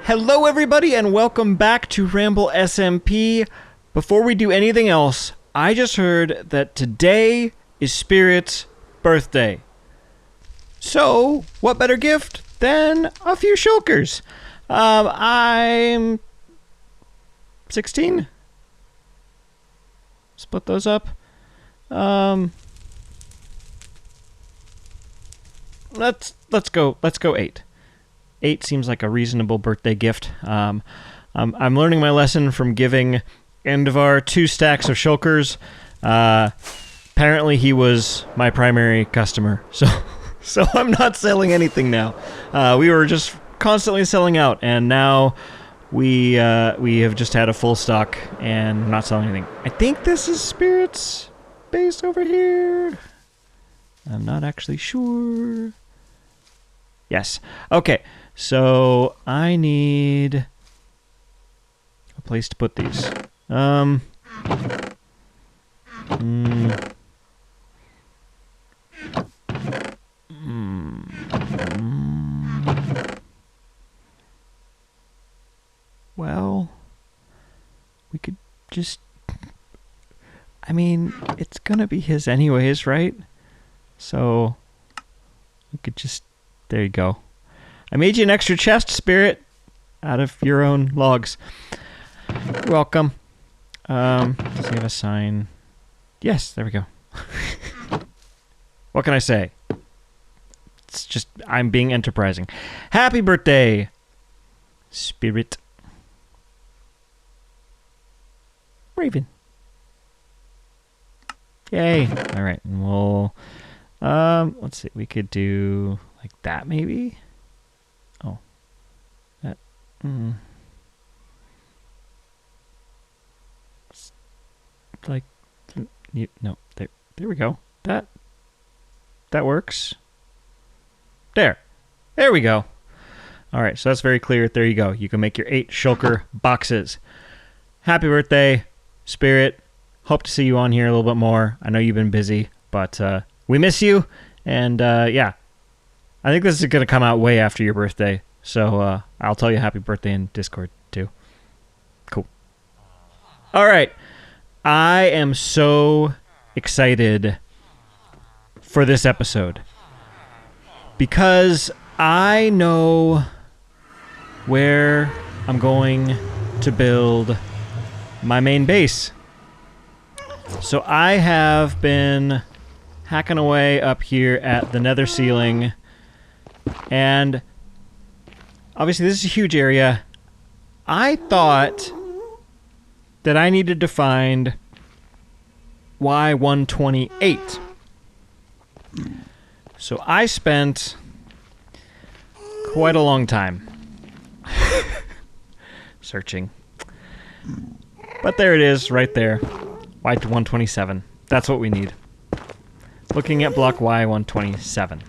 Hello everybody and welcome back to Ramble SMP. Before we do anything else, I just heard that today is Spirit's birthday. So, what better gift than a few shulkers? I'm 16. Split those up. Let's go 8. 8 seems like a reasonable birthday gift. I'm learning my lesson from giving Endevar 2 stacks of shulkers. Apparently he was my primary customer, so I'm not selling anything now. We were just constantly selling out, and now we have just had a full stock and not selling anything. I think this is Spirit's base over here. I'm not actually sure. Yes. Okay. So I need a place to put these. Well, we could just... I mean, it's gonna be his anyways, right? So we could just... There you go. I made you an extra chest, Spirit, out of your own logs. You're welcome. Does he have a sign? Yes, there we go. What can I say? It's just, I'm being enterprising. Happy birthday, Spirit. Raven. Yay. All right, and we'll... let's see, we could do like that maybe? Oh. That, like, no, there we go. That works. There we go. All right, so that's very clear. There you go. You can make your 8 shulker boxes. Happy birthday, Spirit. Hope to see you on here a little bit more. I know you've been busy, but we miss you. And yeah, I think this is going to come out way after your birthday. So I'll tell you happy birthday in Discord too. Cool. All right. I am so excited for this episode because I know where I'm going to build my main base. So I have been hacking away up here at the nether ceiling, and obviously this is a huge area. I thought that I needed to find Y128. So I spent quite a long time searching. But there it is, right there. Y127. That's what we need. Looking at block Y127.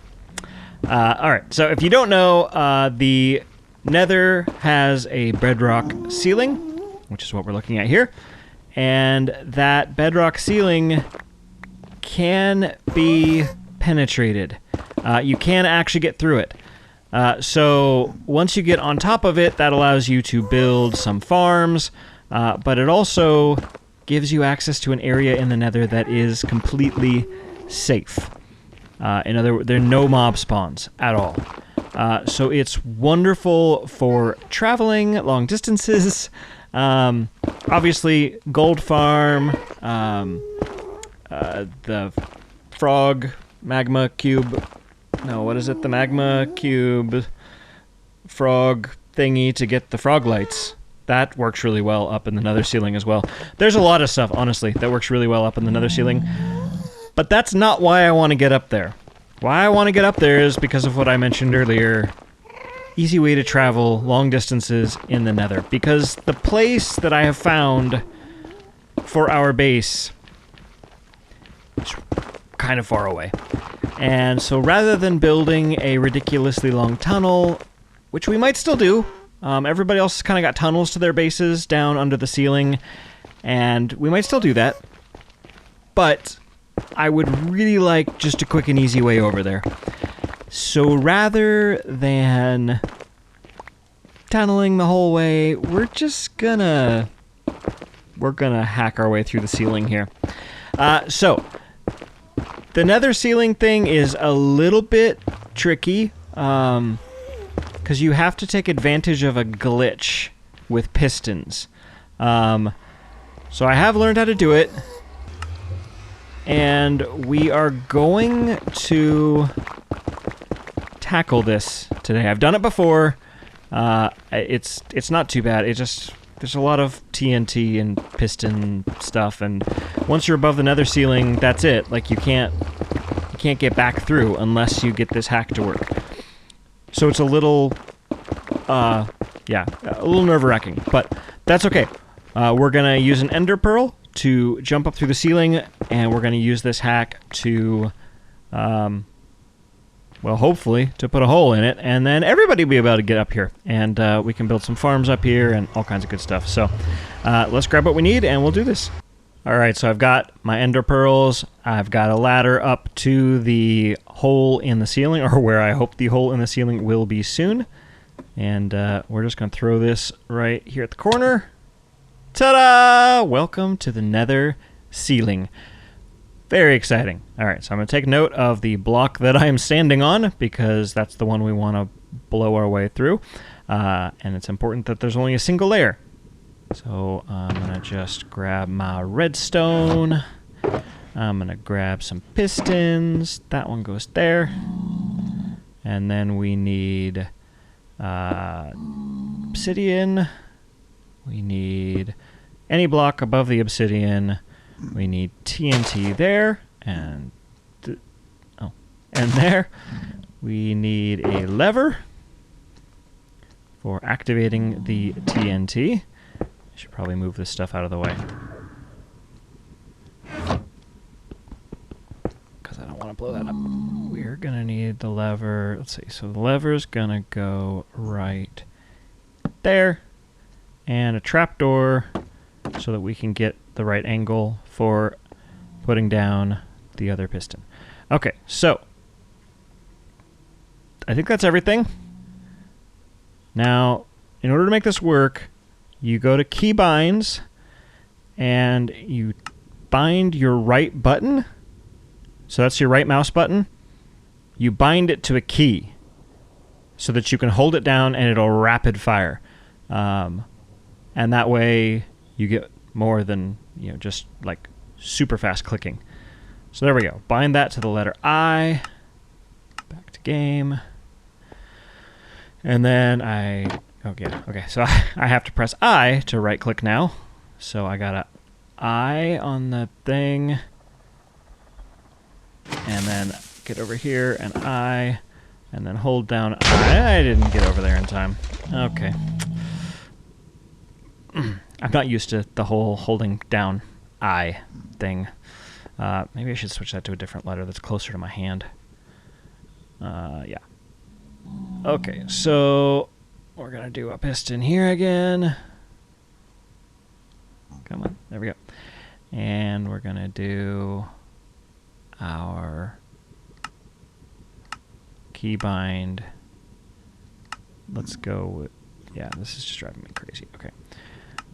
Alright, so if you don't know, the nether has a bedrock ceiling, which is what we're looking at here. And that bedrock ceiling can be penetrated. You can actually get through it. So once you get on top of it, that allows you to build some farms, but it also gives you access to an area in the nether that is completely safe. In other words, there are no mob spawns at all. So it's wonderful for traveling long distances. Obviously, gold farm, the frog magma cube. No, what is it? The magma cube frog thingy to get the frog lights. That works really well up in the nether ceiling as well. There's a lot of stuff, honestly, that works really well up in the nether ceiling. But that's not why I want to get up there. Why I want to get up there is because of what I mentioned earlier. Easy way to travel long distances in the nether. Because the place that I have found for our base is kind of far away. And so rather than building a ridiculously long tunnel, which we might still do, everybody else has kind of got tunnels to their bases down under the ceiling, and we might still do that. But I would really like just a quick and easy way over there. So rather than tunneling the whole way. We're just gonna hack our way through the ceiling here. So the nether ceiling thing is a little bit tricky, because you have to take advantage of a glitch with pistons. So I have learned how to do it, and we are going to tackle this today. I've done it before. It's not too bad. There's a lot of TNT and piston stuff, and once you're above the nether ceiling, that's it. Like, you can't get back through unless you get this hack to work. So it's a little, a little nerve-wracking, but that's okay. We're gonna use an ender pearl to jump up through the ceiling, and we're gonna use this hack to, well, hopefully, to put a hole in it, and then everybody will be able to get up here, and we can build some farms up here and all kinds of good stuff. So let's grab what we need, and we'll do this. All right, so I've got my ender pearls. I've got a ladder up to the hole in the ceiling, or where I hope the hole in the ceiling will be soon. And we're just going to throw this right here at the corner. Ta-da! Welcome to the nether ceiling. Very exciting. All right, so I'm going to take note of the block that I am standing on, because that's the one we want to blow our way through. And it's important that there's only a single layer. So I'm going to just grab my redstone. I'm going to grab some pistons. That one goes there. And then we need obsidian. We need any block above the obsidian. We need TNT there, and there. We need a lever for activating the TNT. I should probably move this stuff out of the way, because I don't want to blow that up. We're gonna need the lever. Let's see. So the lever's gonna go right there, and a trapdoor so that we can get the right angle for putting down the other piston. Okay, so I think that's everything. Now, in order to make this work, you go to keybinds and you bind your right button. So that's your right mouse button. You bind it to a key so that you can hold it down and it'll rapid fire. And that way you get more than, just like super fast clicking. So there we go. Bind that to the letter I. Back to game. And then okay. So I have to press I to right click now. So I got a I on the thing. And then get over here and I. And then hold down I. I didn't get over there in time. Okay. I'm not used to the whole holding down I thing. Maybe I should switch that to a different letter that's closer to my hand. Yeah. Okay, so we're going to do a piston here again. Come on, there we go. And we're going to do our keybind. Let's go with, yeah, this is just driving me crazy. Okay.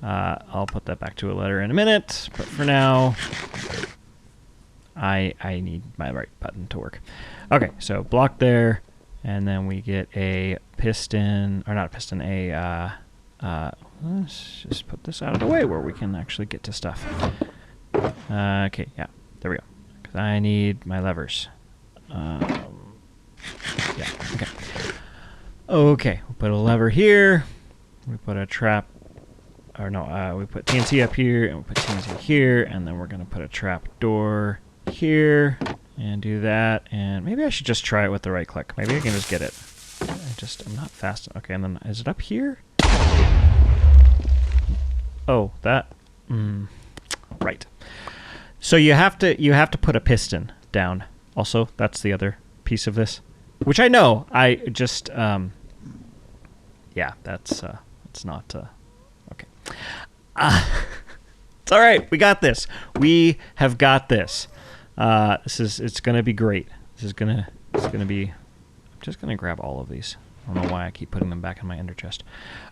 I'll put that back to a letter in a minute, but for now, I need my right button to work. Okay, so block there, and then we get a piston, or not a piston, let's just put this out of the way where we can actually get to stuff. Okay, yeah, there we go. 'Cause I need my levers. Yeah, okay. Okay, we'll put a lever here. We put a trap. Or no, we put TNT up here, and we put TNT here, and then we're going to put a trap door here, and do that, and maybe I should just try it with the right click. Maybe I can just get it. I'm not fast. Okay, and then, is it up here? Oh, that, right. So you have to put a piston down. Also, that's the other piece of this, which I know, I just, yeah, it's not, okay. It's all right. We got this. We have got this. It's going to be great. It's going to be, I'm just going to grab all of these. I don't know why I keep putting them back in my ender chest.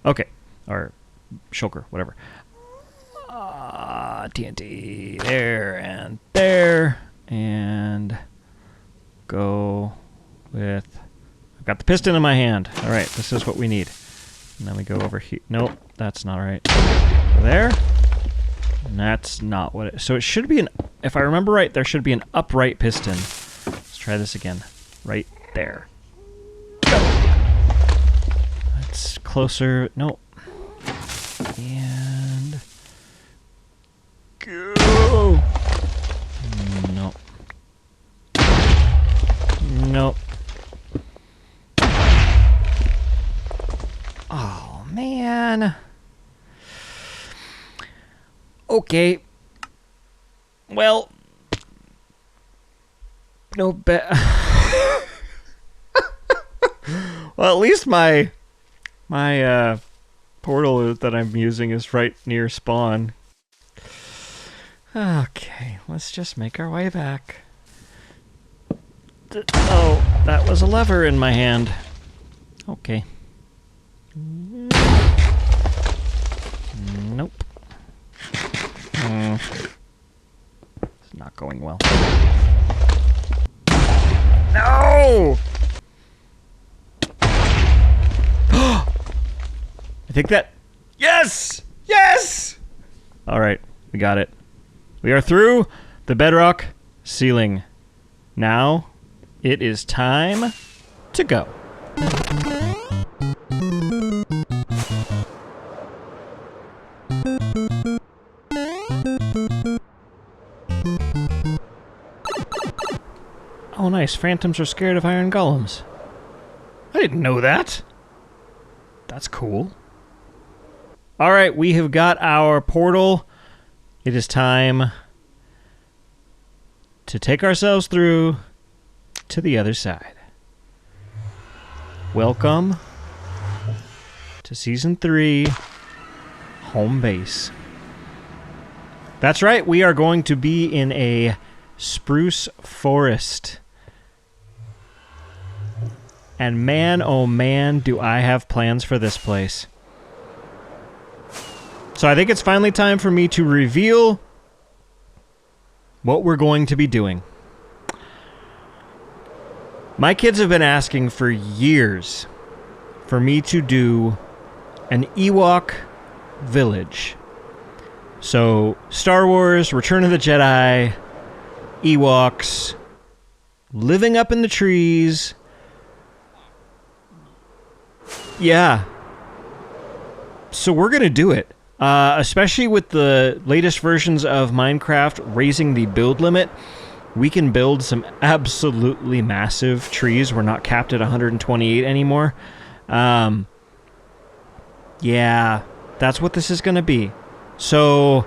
Okay. Or shulker, whatever. TNT there and there. And go with... I've got the piston in my hand. All right, this is what we need. And then we go over here. Nope, that's not right. There. And that's not what it... So it should be an... If I remember right, there should be an upright piston. Let's try this again. Right there. That's closer. Nope. And... Go! Nope. Nope. Oh, man. Okay. Well. No bet. Well, at least my portal that I'm using is right near spawn. Okay, let's just make our way back. Oh, that was a lever in my hand. Okay. Nope. It's not going well. No! I think that... Yes! Yes! Alright, we got it. We are through the bedrock ceiling. Now, it is time to go. Oh, nice. Phantoms are scared of iron golems. I didn't know that. That's cool. Alright, we have got our portal. It is time to take ourselves through to the other side. Welcome to Season 3, Home Base. That's right, we are going to be in a spruce forest. And man, oh man, do I have plans for this place. So I think it's finally time for me to reveal what we're going to be doing. My kids have been asking for years for me to do an Ewok village. So Star Wars, Return of the Jedi, Ewoks, living up in the trees. Yeah. So we're going to do it. Especially with the latest versions of Minecraft raising the build limit, we can build some absolutely massive trees. We're not capped at 128 anymore. Yeah, that's what this is going to be. So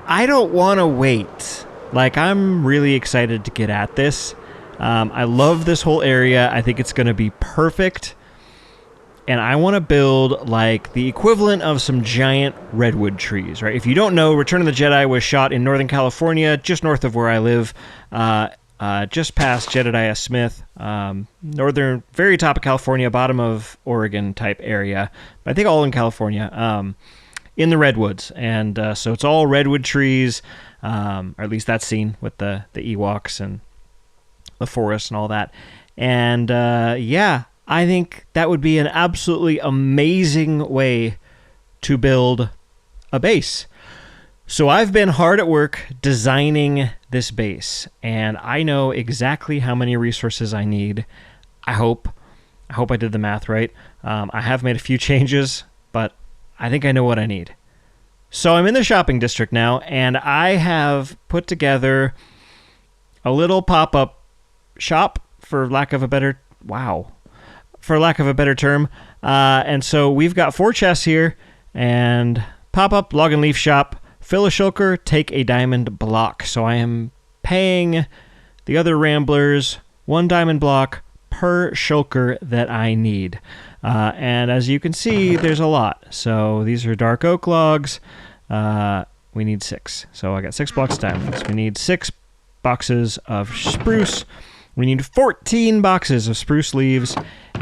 I don't want to wait. Like, I'm really excited to get at this. I love this whole area. I think it's going to be perfect. And I want to build, like, the equivalent of some giant redwood trees, right? If you don't know, Return of the Jedi was shot in Northern California, just north of where I live, just past Jedediah Smith, northern, very top of California, bottom of Oregon type area. I think all in California, in the redwoods. And so it's all redwood trees, or at least that's seen with the Ewoks and the forest and all that. And, yeah. I think that would be an absolutely amazing way to build a base. So I've been hard at work designing this base, and I know exactly how many resources I need. I hope I did the math right. I have made a few changes, but I think I know what I need. So I'm in the shopping district now, and I have put together a little pop-up shop, for lack of a better... Wow. For lack of a better term. And so we've got 4 chests here, and pop-up log and leaf shop, fill a shulker, take a diamond block. So I am paying the other Ramblers 1 diamond block per shulker that I need. And as you can see, there's a lot. So these are dark oak logs. We need 6. So I got 6 blocks of diamonds. We need 6 boxes of spruce. We need 14 boxes of spruce leaves,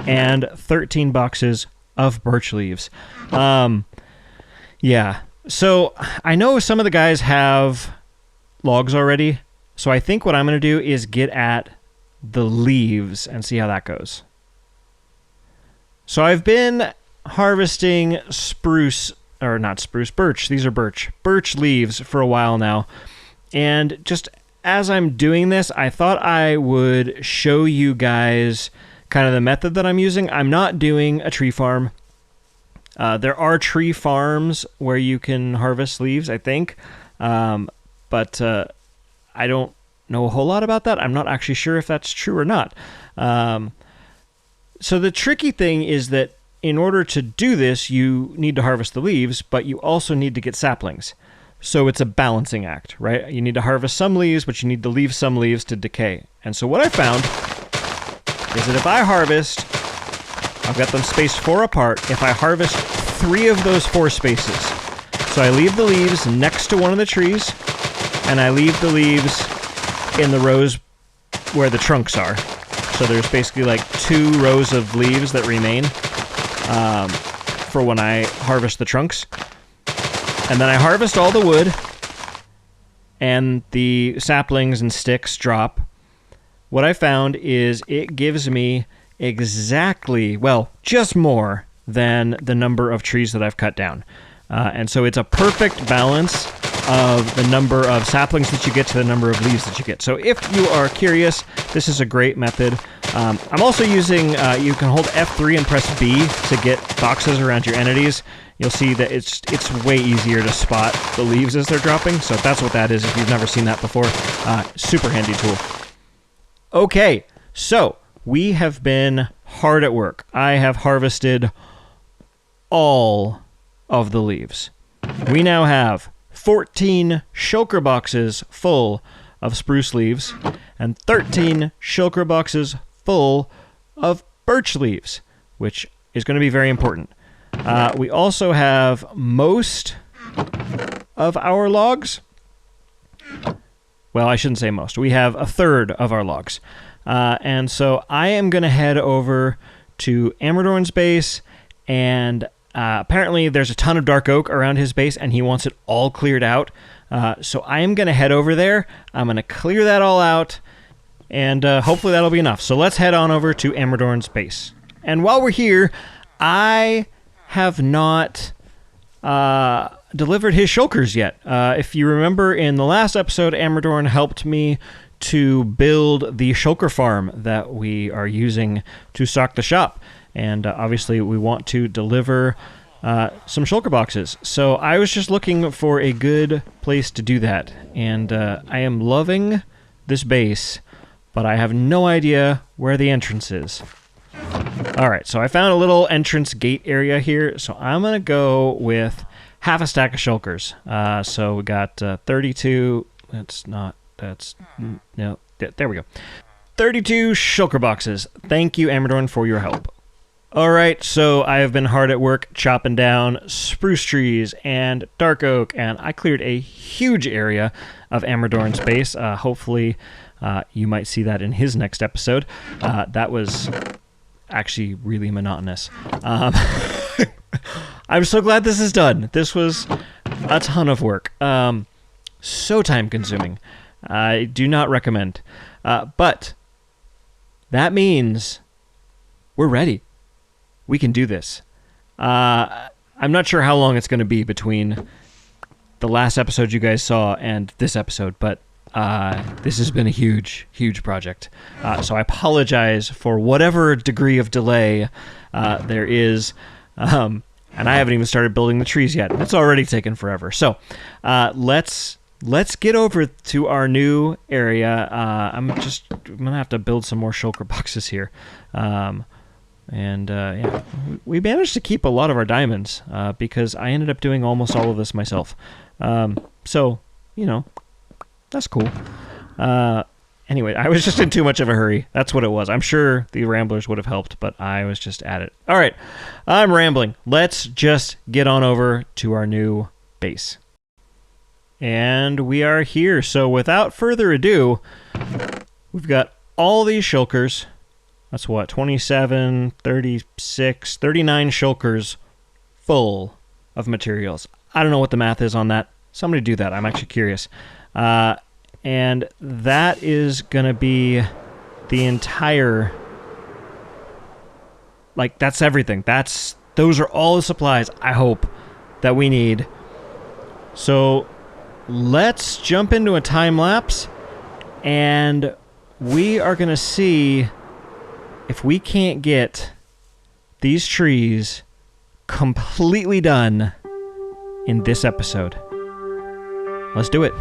and 13 boxes of birch leaves. Yeah. So I know some of the guys have logs already, so I think what I'm going to do is get at the leaves and see how that goes. So I've been harvesting birch. These are birch leaves for a while now. And just as I'm doing this, I thought I would show you guys kind of the method that I'm using. I'm not doing a tree farm. There are tree farms where you can harvest leaves, I think. But I don't know a whole lot about that. I'm not actually sure if that's true or not. So the tricky thing is that in order to do this, you need to harvest the leaves, but you also need to get saplings. So it's a balancing act, right? You need to harvest some leaves, but you need to leave some leaves to decay. And so what I found is that if I harvest, I've got them spaced 4 apart. If I harvest 3 of those 4 spaces, so I leave the leaves next to one of the trees, and I leave the leaves in the rows where the trunks are. So there's basically like 2 rows of leaves that remain for when I harvest the trunks. And then I harvest all the wood, and the saplings and sticks drop. What I found is it gives me exactly, well, just more than the number of trees that I've cut down. And so it's a perfect balance of the number of saplings that you get to the number of leaves that you get. So if you are curious, this is a great method. I'm also using, you can hold F3 and press B to get boxes around your entities. You'll see that it's way easier to spot the leaves as they're dropping. So that's what that is if you've never seen that before. Super handy tool. Okay, so we have been hard at work. I have harvested all of the leaves. We now have 14 shulker boxes full of spruce leaves and 13 shulker boxes full of birch leaves, which is going to be very important. We also have most of our logs. Well, I shouldn't say most. We have a third of our logs. And so I am going to head over to Amadorn's base, and apparently there's a ton of dark oak around his base, and he wants it all cleared out. So I am going to head over there. I'm going to clear that all out, and hopefully that'll be enough. So let's head on over to Amadorn's base. And while we're here, I have not delivered his shulkers yet. If you remember in the last episode, Amadorn helped me to build the shulker farm that we are using to stock the shop. And obviously we want to deliver some shulker boxes. So I was just looking for a good place to do that. And I am loving this base, but I have no idea where the entrance is. All right, so I found a little entrance gate area here. So I'm going to go with half a stack of shulkers. So we got 32. No, there we go. 32 shulker boxes. Thank you, Amadorn, for your help. All right, so I have been hard at work chopping down spruce trees and dark oak, and I cleared a huge area of Amadorn's base. Hopefully, you might see that in his next episode. That was actually really monotonous. I'm so glad this is done. This was a ton of work. So time-consuming. I do not recommend. But that means we're ready. We can do this. I'm not sure how long it's going to be between the last episode you guys saw and this episode, but this has been a huge, huge project. So I apologize for whatever degree of delay there is. And I haven't even started building the trees yet. It's already taken forever. So let's get over to our new area. I'm going to have to build some more shulker boxes here. Yeah, we managed to keep a lot of our diamonds because I ended up doing almost all of this myself. So, you know, that's cool. Anyway, I was just in too much of a hurry. That's what it was. I'm sure the Ramblers would have helped, but I was just at it. All right, I'm rambling. Let's just get on over to our new base. And we are here. So without further ado, we've got all these shulkers. That's what, 27, 36, 39 shulkers full of materials. I don't know what the math is on that. Somebody do that. I'm actually curious. And that is going to be the entire... Like, that's everything. Those are all the supplies, I hope, that we need. So, let's jump into a time lapse, and we are going to see if we can't get these trees completely done in this episode. Let's do it.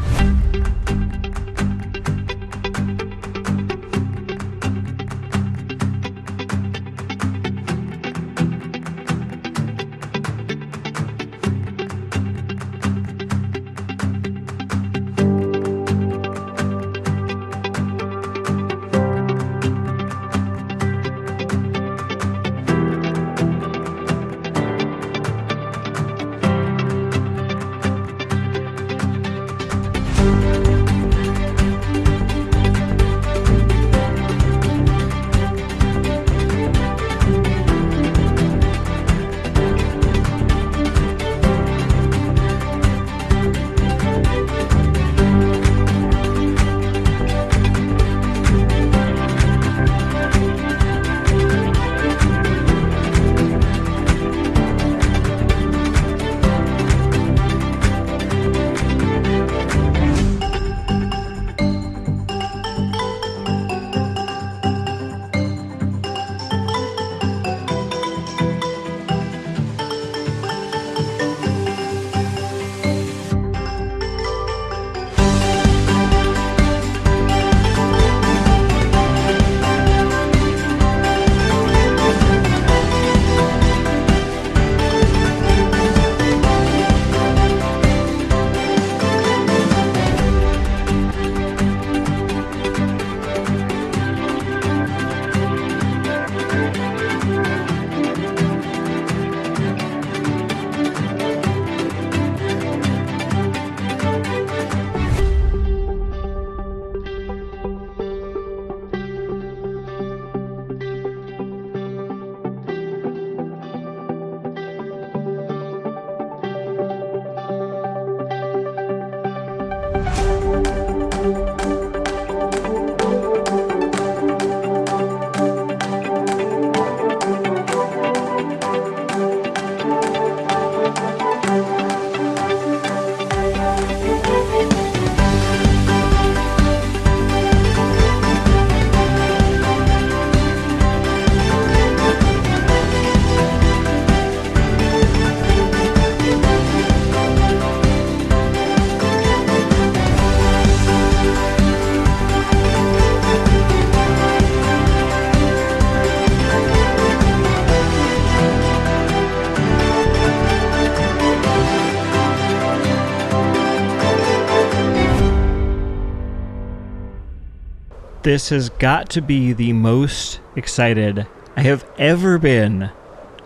This has got to be the most excited I have ever been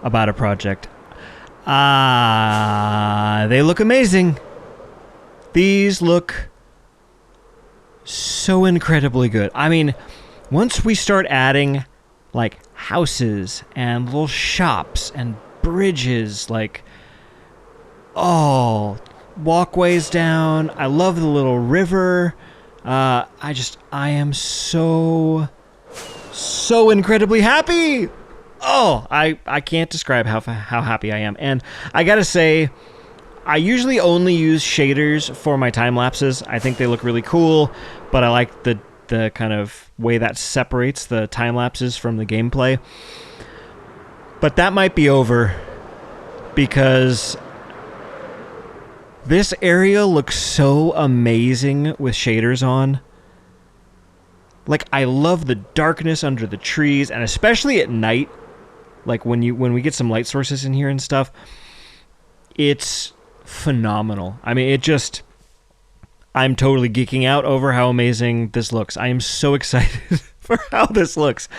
about a project. They look amazing. These look so incredibly good. I mean, once we start adding, like, houses and little shops and bridges, like, walkways down. I love the little river. I am so incredibly happy. I can't describe how happy I am. And I gotta say, I usually only use shaders for my time lapses. I think they look really cool, but I like the kind of way that separates the time lapses from the gameplay. But that might be over, because this area looks so amazing with shaders on. Like, I love the darkness under the trees, and especially at night, like when we get some light sources in here and stuff, it's phenomenal. I mean, I'm totally geeking out over how amazing this looks. I am so excited for how this looks.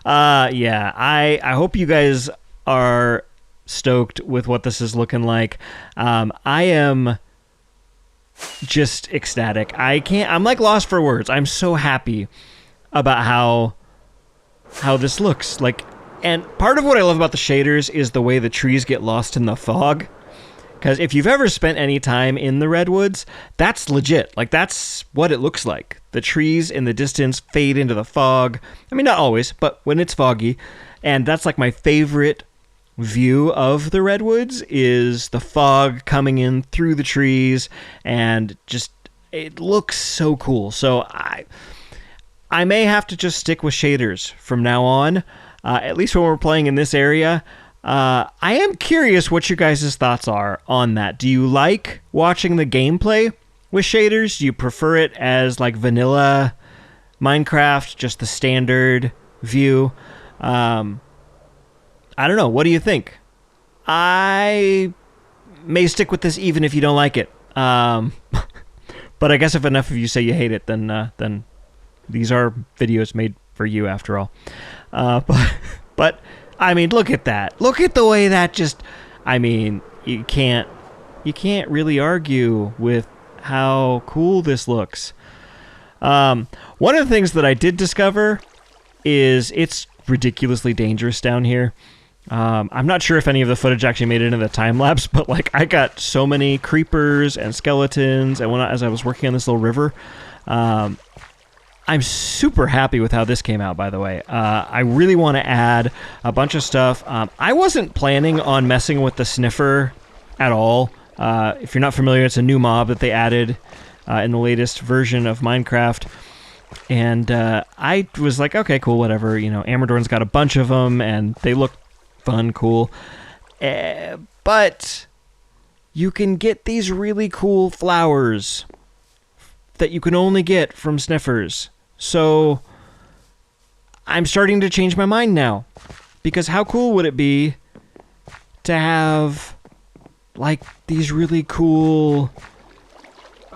I hope you guys are stoked with what this is looking like. I am just ecstatic. I'm like lost for words. I'm so happy about how how this looks. Like, and part of what I love about the shaders is the way the trees get lost in the fog. Because if you've ever spent any time in the redwoods, that's legit. Like, that's what it looks like. The trees in the distance fade into the fog. I mean, not always, but when it's foggy. And that's like my favorite view of the redwoods, is the fog coming in through the trees, and just, it looks so cool. So I may have to just stick with shaders from now on, at least when we're playing in this area. I am curious what you guys' thoughts are on that. Do you like watching the gameplay with shaders? Do you prefer it as like vanilla Minecraft, just the standard view? I don't know. What do you think? I may stick with this even if you don't like it. But I guess if enough of you say you hate it, then these are videos made for you after all. But I mean, look at that. Look at the way that just, I mean, you can't really argue with how cool this looks. One of the things that I did discover is it's ridiculously dangerous down here. I'm not sure if any of the footage actually made it into the time lapse, but like I got so many creepers and skeletons, and as I was working on this little river, I'm super happy with how this came out, by the way. I really want to add a bunch of stuff. I wasn't planning on messing with the sniffer at all. If you're not familiar, it's a new mob that they added in the latest version of Minecraft. And I was like, okay, cool, whatever. You know, Amadorn's got a bunch of them, and they look fun, cool. But you can get these really cool flowers that you can only get from sniffers. So I'm starting to change my mind now. Because how cool would it be to have like these really cool,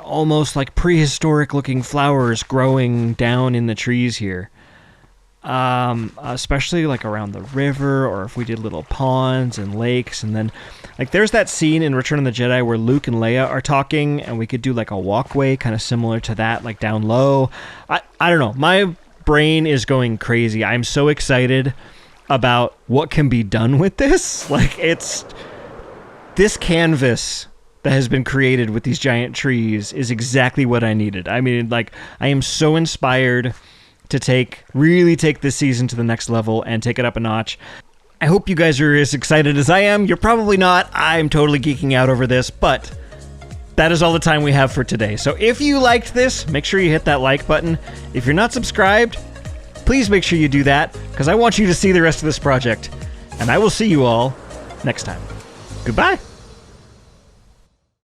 almost like prehistoric looking flowers growing down in the trees here? Especially like around the river, or if we did little ponds and lakes, and then like there's that scene in Return of the Jedi where Luke and Leia are talking, and we could do like a walkway kind of similar to that, like down low. I don't know. My brain is going crazy. I'm so excited about what can be done with this. Like, it's this canvas that has been created with these giant trees is exactly what I needed. I mean, like, I am so inspired to really take this season to the next level and take it up a notch. I hope you guys are as excited as I am. You're probably not. I'm totally geeking out over this, but that is all the time we have for today. So if you liked this, make sure you hit that like button. If you're not subscribed, please make sure you do that, because I want you to see the rest of this project. And I will see you all next time. Goodbye.